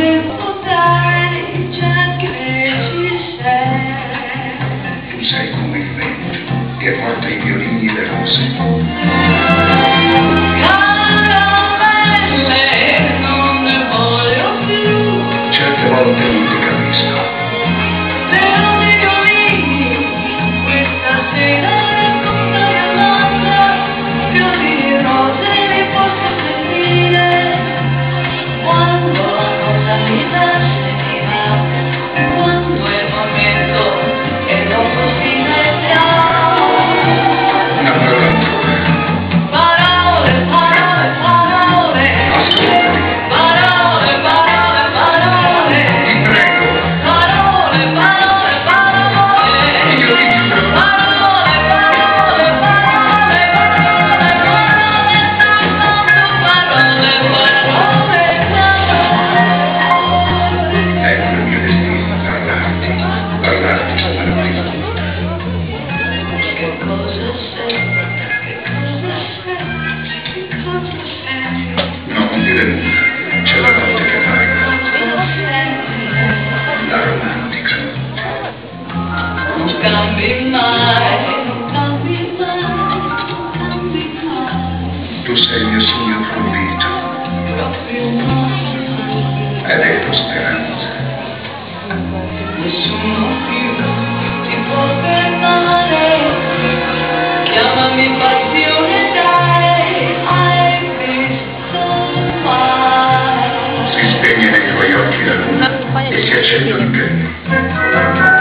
tempo dai, già che ci sei. Tu sei come il vento che porta i violini e le rose. Caramelle, non ne voglio più. Certe volte non ti capisco. Però dei violini, questa sera racconta mia mamma, fiori e rose li posso sentire. Quando la cosa mi dà se mi va, quando è il momento e dopo si metterà. Una parola ancora. Parole, parole, parole. Ascoltami. Parole, parole, parole. Ti prego. Parole, parole, parole. Io ti giuro. Parole, parole, parole, parole, parole, Ecco il mio destino, parlarti stamattina. Che cosa sei? Che cosa sei? Che cosa sei? No, non dire nulla. C'è la notte che parla. Cosa sei? La romantica. Non cambi mai, non cambi mai, non cambi mai. Tu sei il mio sogno proibito. Proprio mai. Ed è la speranza. Nessuno più ti può fermare. Chiamami passione, dai, hai visto mai? Si spegne nei tuoi occhi la luna e si accende anche il